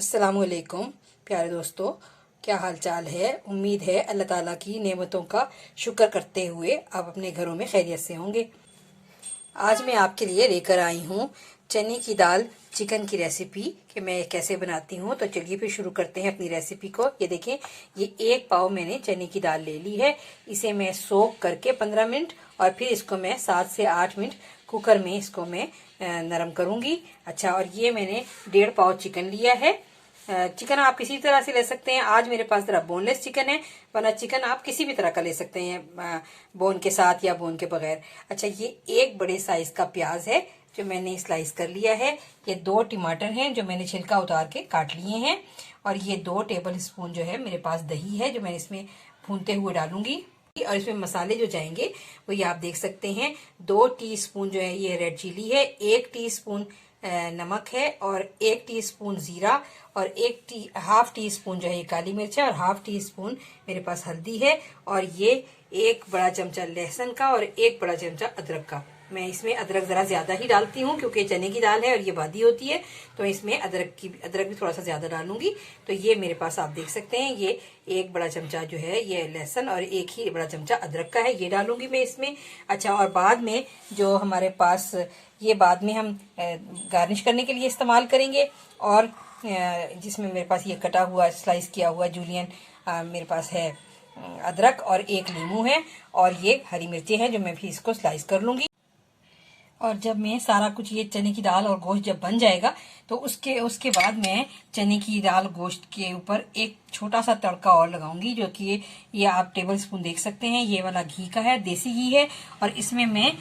अस्सलामुअलैकुम प्यारे दोस्तों, क्या हाल चाल है। उम्मीद है अल्लाह ताला की नेमतों का शुक्र करते हुए आप अपने घरों में खैरियत से होंगे। आज मैं आपके लिए लेकर आई हूँ चने की दाल चिकन की रेसिपी कि मैं कैसे बनाती हूँ। तो चलिए फिर शुरू करते हैं अपनी रेसिपी को। ये देखें, ये 1 पाव मैंने चने की दाल ले ली है। इसे मैं सोक करके 15 मिनट और फिर इसको मैं 7 से 8 मिनट कुकर में इसको मैं नरम करूँगी। अच्छा, और ये मैंने 1.5 पाव चिकन लिया है। चिकन आप किसी तरह से ले सकते हैं। आज मेरे पास जरा बोनलेस चिकन है, वरना चिकन आप किसी भी तरह का ले सकते हैं, बोन के साथ या बोन के बगैर। अच्छा, ये 1 बड़े साइज का प्याज है जो मैंने स्लाइस कर लिया है। ये 2 टमाटर हैं जो मैंने छिलका उतार के काट लिए हैं। और ये 2 टेबल स्पून जो है मेरे पास दही है जो मैं इसमें भूनते हुए डालूंगी। और इसमें मसाले जो जाएंगे वो ये आप देख सकते हैं। 2 टीस्पून जो है ये रेड चिली है, 1 टीस्पून नमक है और 1 टीस्पून जीरा और हाफ टी स्पून जो है ये काली मिर्च है और हाफ टी स्पून मेरे पास हल्दी है। और ये 1 बड़ा चमचा लहसुन का और 1 बड़ा चमचा अदरक का। मैं इसमें अदरक जरा ज्यादा ही डालती हूँ क्योंकि चने की दाल है और ये बादी होती है, तो इसमें अदरक भी थोड़ा सा ज्यादा डालूंगी। तो ये मेरे पास आप देख सकते हैं, ये 1 बड़ा चमचा जो है ये लहसुन और 1 ही बड़ा चमचा अदरक का है, ये डालूंगी मैं इसमें। अच्छा, और बाद में जो हमारे पास ये बाद में हम गार्निश करने के लिए इस्तेमाल करेंगे। और जिसमें मेरे पास ये कटा हुआ स्लाइस किया हुआ जूलियन मेरे पास है अदरक और 1 नींबू है और ये हरी मिर्ची है जो मैं भी इसको स्लाइस कर लूंगी। और जब मैं सारा कुछ ये चने की दाल और गोश्त जब बन जाएगा तो उसके बाद मैं चने की दाल गोश्त के ऊपर एक छोटा सा तड़का और लगाऊंगी, जो कि ये आप टेबल स्पून देख सकते हैं, ये वाला घी का है, देसी घी है। और इसमें मैं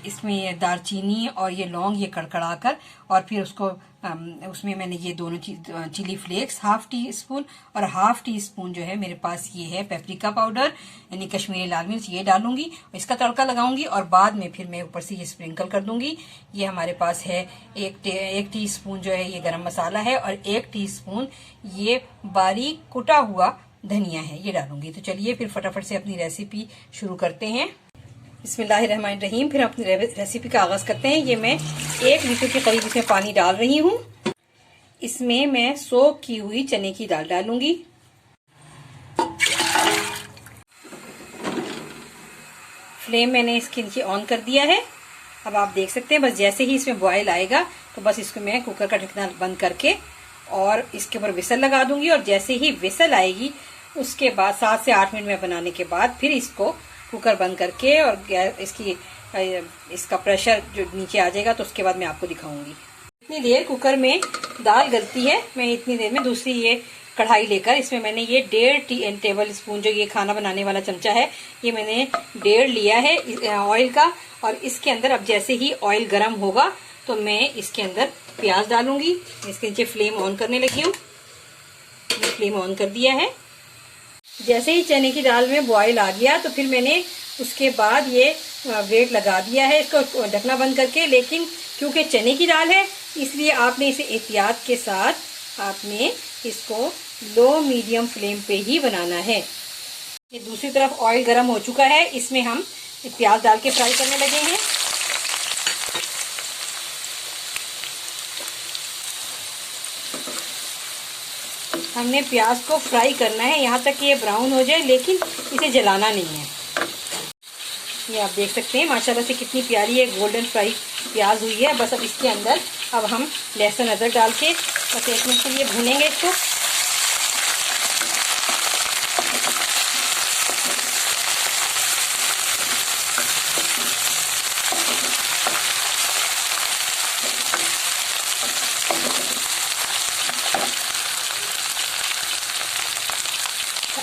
इसमें दालचीनी और ये लौंग ये कड़कड़ा कर और फिर उसमें मैंने ये दोनों chilli flakes half teaspoon और हाफ टी स्पून जो है मेरे पास ये है पेपरिका पाउडर यानी कश्मीरी लाल मिर्च, ये डालूंगी। इसका तड़का लगाऊंगी और बाद में फिर मैं ऊपर से ये स्प्रिंकल कर दूंगी। ये हमारे पास है 1 टीस्पून जो है ये गरम मसाला है और 1 टीस्पून ये बारीक कुटा हुआ धनिया है, ये डालूंगी। तो चलिए फिर फटाफट से अपनी रेसिपी शुरू करते हैं। बिस्मिल्लाहिर्रहमानिर्रहीम। फिर अपनी रेसिपी का आगाज करते हैं। ये मैं 1 लीटर के करीब इसमें पानी डाल रही हूँ। इसमें मैं सोक की हुई चने की दाल डालूंगी। फ्लेम मैंने इसके नीचे ऑन कर दिया है। अब आप देख सकते हैं, बस जैसे ही इसमें बॉयल आएगा तो बस इसको मैं कुकर का ढक्कन बंद करके और इसके ऊपर विसल लगा दूंगी। और जैसे ही विसल आएगी उसके बाद 7 से 8 मिनट में बनाने के बाद फिर इसको कुकर बंद करके और इसका प्रेशर जो नीचे आ जाएगा तो उसके बाद मैं आपको दिखाऊंगी। इतनी देर कुकर में दाल गलती है, मैं इतनी देर में दूसरी ये कढ़ाई लेकर इसमें मैंने ये 1.5 टेबल स्पून जो ये खाना बनाने वाला चमचा है ये मैंने 1.5 लिया है ऑयल का। और इसके अंदर अब जैसे ही ऑयल गर्म होगा तो मैं इसके अंदर प्याज डालूंगी। इसके नीचे फ्लेम ऑन करने लगी हूँ, फ्लेम ऑन कर दिया है। जैसे ही चने की दाल में बॉयल आ गया तो फिर मैंने उसके बाद ये वेट लगा दिया है इसको ढकना बंद करके। लेकिन क्योंकि चने की दाल है इसलिए आपने इसे एहतियात के साथ आपने इसको लो मीडियम फ्लेम पे ही बनाना है। ये दूसरी तरफ ऑयल गर्म हो चुका है, इसमें हम प्याज डाल के फ्राई करने लगे हैं। हमने प्याज को फ्राई करना है यहाँ तक कि ये ब्राउन हो जाए, लेकिन इसे जलाना नहीं है। ये आप देख सकते हैं माशाल्लाह से कितनी प्यारी है गोल्डन फ्राई प्याज हुई है। बस अब इसके अंदर अब हम लहसुन अदरक डाल के बस 1 मिनट के लिए भूनेंगे इसको।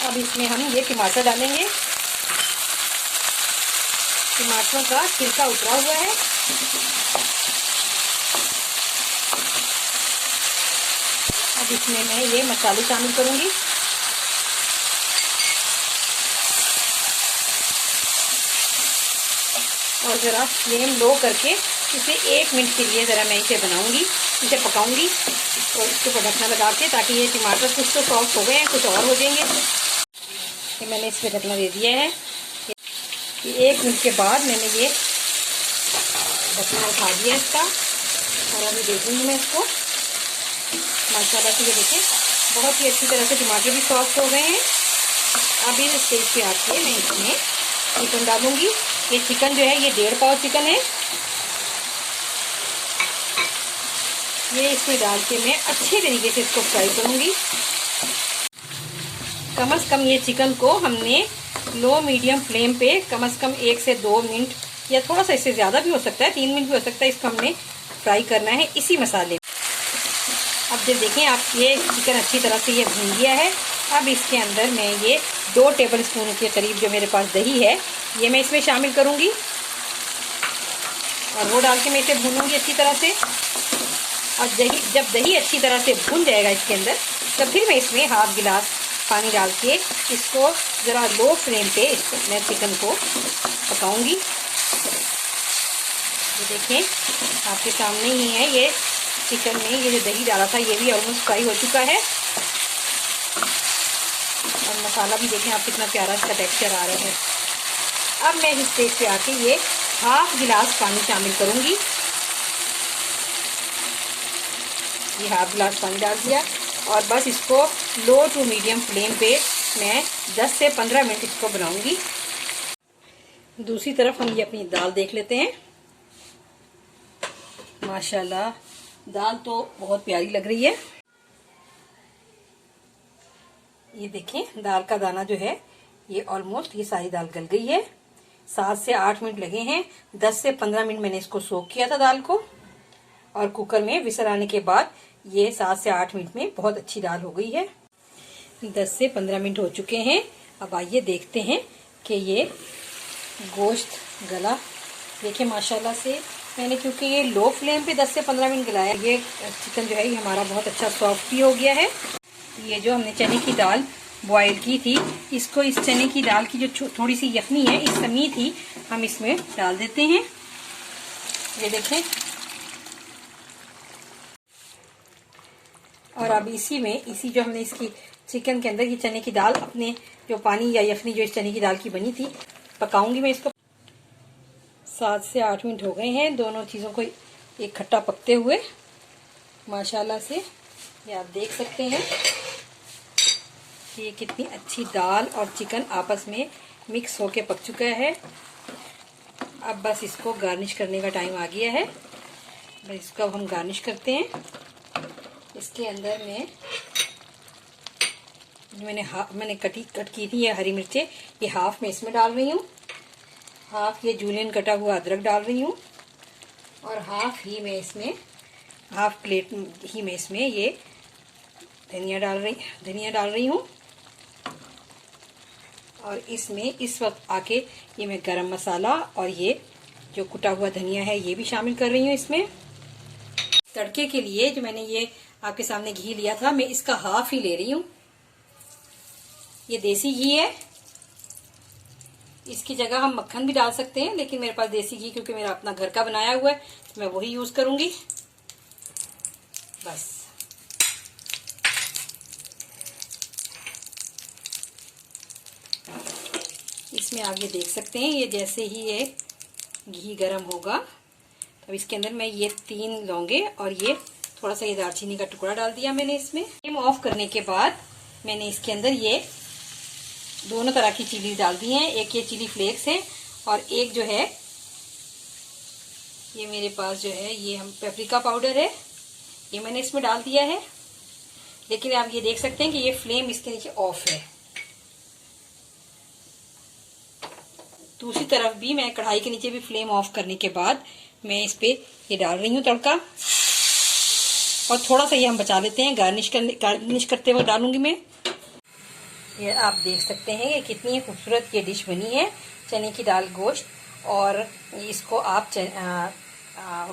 अब इसमें हम ये टमाटर डालेंगे। टमाटरों का छिलका उतरा हुआ है। अब इसमें मैं ये मसाले शामिल करूंगी। और जरा फ्लेम लो करके इसे 1 मिनट के लिए जरा मैं इसे बनाऊंगी, इसे पकाऊंगी और इसके ऊपर ढकना लगा के, ताकि ये टमाटर कुछ तो सॉफ्ट हो गए हैं, कुछ और हो जाएंगे। ये मैंने इस पर ढकना दे दिया है। 1 मिनट के बाद मैंने ये ढकना उठा दिया इसका और अभी देखूंगी मैं इसको। माशाल्लाह से ये देखें बहुत ही अच्छी तरह से टमाटर भी सॉफ्ट हो गए हैं। अब इस स्टेज पे आके मैं इसमें चिकन डालूंगी। ये चिकन जो है ये 1.5 पाव चिकन है। ये इसमें डाल के मैं अच्छे तरीके से इसको फ्राई करूंगी। कम से कम ये चिकन को हमने लो मीडियम फ्लेम पे कम से कम 1 से 2 मिनट या थोड़ा सा इससे ज़्यादा भी हो सकता है, 3 मिनट भी हो सकता है, इसको हमने फ्राई करना है इसी मसाले। अब जब देखें आप ये चिकन अच्छी तरह से ये भून गया है। अब इसके अंदर मैं ये 2 टेबल स्पून के करीब जो मेरे पास दही है ये मैं इसमें शामिल करूंगी और वो डाल के मैं इसे भूनूंगी अच्छी तरह से। और जब दही अच्छी तरह से भून जाएगा इसके अंदर, तब फिर मैं इसमें 1/2 गिलास पानी डाल के इसको ज़रा लो फ्लेम पे मैं चिकन को पकाऊंगी। ये देखें आपके सामने ही है, ये चिकन में ये जो दही डाला था ये भी ऑलमोस्ट फ्राई हो चुका है। और मसाला भी देखें आप कितना प्यारा इसका टेक्सचर आ रहा है। अब मैं इस स्टेज पे आके ये 1/2 गिलास पानी शामिल करूंगी। ये 1/2 गिलास पानी डाल दिया और बस इसको लो टू मीडियम फ्लेम पे मैं 10 से 15 मिनट इसको बनाऊंगी। दूसरी तरफ हम ये अपनी दाल देख लेते हैं। माशाल्लाह दाल तो बहुत प्यारी लग रही है। ये देखें दाल का दाना जो है ये ऑलमोस्ट ये सारी दाल गल गई है। 7 से 8 मिनट लगे हैं। 10 से 15 मिनट मैंने इसको सोक किया था दाल को और कुकर में विसल आने के बाद ये 7 से 8 मिनट में बहुत अच्छी दाल हो गई है। 10 से 15 मिनट हो चुके हैं। अब आइए देखते हैं कि ये गोश्त गला। देखिए माशाल्लाह से मैंने क्योंकि ये लो फ्लेम पे 10 से 15 मिनट गलाया, ये चिकन जो है ये हमारा बहुत अच्छा सॉफ्ट भी हो गया है। ये जो हमने चने की दाल बॉयल की थी, इसको इस चने की दाल की जो थोड़ी सी यखनी है इस समीत ही हम इसमें डाल देते हैं। ये देखें और अब इसी जो हमने इसकी चिकन के अंदर की चने की दाल अपने जो पानी या यखनी जो इस चने की दाल की बनी थी पकाऊंगी मैं इसको। 7 से 8 मिनट हो गए हैं दोनों चीज़ों को इकट्ठा पकते हुए। माशाल्लाह से ये आप देख सकते हैं कि ये कितनी अच्छी दाल और चिकन आपस में मिक्स होके पक चुका है। अब बस इसको गार्निश करने का टाइम आ गया है। बस इसको अब हम गार्निश करते हैं। इसके अंदर मैंने कट की थी ये हरी मिर्चें, ये हाफ में इसमें डाल रही हूँ। हाफ ये जूलियन कटा हुआ अदरक डाल रही हूँ और हाफ प्लेट ही में इसमें ये धनिया डाल रही हूँ। और इसमें इस वक्त आके ये मैं गरम मसाला और ये जो कुटा हुआ धनिया है ये भी शामिल कर रही हूँ इसमें। तड़के के लिए जो मैंने ये आपके सामने घी लिया था मैं इसका हाफ ही ले रही हूँ। ये देसी घी है, इसकी जगह हम मक्खन भी डाल सकते हैं, लेकिन मेरे पास देसी घी क्योंकि मेरा अपना घर का बनाया हुआ है तो मैं वही यूज करूंगी। बस इसमें आप ये देख सकते हैं ये जैसे ही ये घी गर्म होगा तब इसके अंदर मैं ये 3 लौंगे और ये थोड़ा सा ये दालचीनी का टुकड़ा डाल दिया मैंने इसमें। फ्लेम ऑफ करने के बाद मैंने इसके अंदर ये दोनों तरह की चिली डाल दी हैं। एक ये चिली फ्लेक्स है और एक जो है ये मेरे पास जो है ये हम पेपरिका पाउडर है, ये मैंने इसमें डाल दिया है। लेकिन आप ये देख सकते हैं कि ये फ्लेम इसके नीचे ऑफ है। दूसरी तरफ भी मैं कढ़ाई के नीचे भी फ्लेम ऑफ करने के बाद मैं इस पे ये डाल रही हूँ तड़का और थोड़ा सा ये हम बचा लेते हैं, गार्निश करते वक्त डालूंगी मैं। ये आप देख सकते हैं कि कितनी खूबसूरत ये डिश बनी है, चने की दाल गोश्त। और इसको आप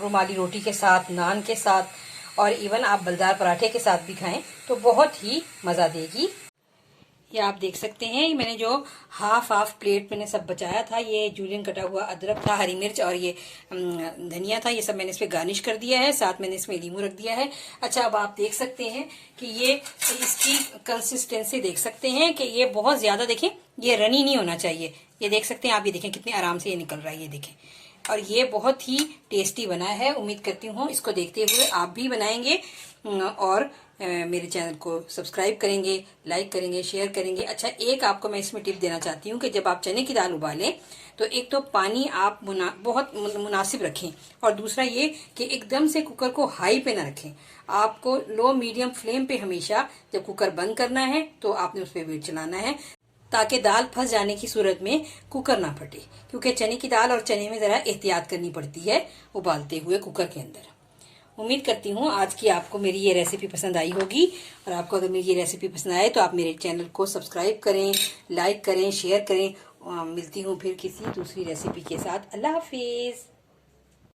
रुमाली रोटी के साथ, नान के साथ और इवन आप बलदार पराठे के साथ भी खाएं तो बहुत ही मज़ा देगी। ये आप देख सकते हैं मैंने जो हाफ प्लेट मैंने सब बचाया था, ये जूलियन कटा हुआ अदरक था, हरी मिर्च और ये धनिया था, ये सब मैंने इस पे गार्निश कर दिया है। साथ मैंने इसमें लीमू रख दिया है। अच्छा अब आप देख सकते हैं कि ये इसकी कंसिस्टेंसी देख सकते हैं कि ये बहुत ज्यादा देखें ये रनी नहीं होना चाहिए। ये देख सकते हैं आप, ये देखें कितने आराम से ये निकल रहा है, ये देखें। और ये बहुत ही टेस्टी बना है। उम्मीद करती हूँ इसको देखते हुए आप भी बनाएंगे और मेरे चैनल को सब्सक्राइब करेंगे, लाइक करेंगे, शेयर करेंगे। अच्छा, एक आपको मैं इसमें टिप देना चाहती हूँ कि जब आप चने की दाल उबालें तो एक तो पानी आप बहुत मुनासिब रखें, और दूसरा ये कि एकदम से कुकर को हाई पे ना रखें। आपको लो मीडियम फ्लेम पे हमेशा जब कुकर बंद करना है तो आपने उस पर वेट चलाना है, ताकि दाल फंस जाने की सूरत में कुकर ना फटे, क्योंकि चने की दाल और चने में ज़रा एहतियात करनी पड़ती है उबालते हुए कुकर के अंदर। उम्मीद करती हूँ आज की आपको मेरी ये रेसिपी पसंद आई होगी, और आपको अगर मेरी ये रेसिपी पसंद आए तो आप मेरे चैनल को सब्सक्राइब करें, लाइक करें, शेयर करें। मिलती हूँ फिर किसी दूसरी रेसिपी के साथ। अल्लाह हाफिज़।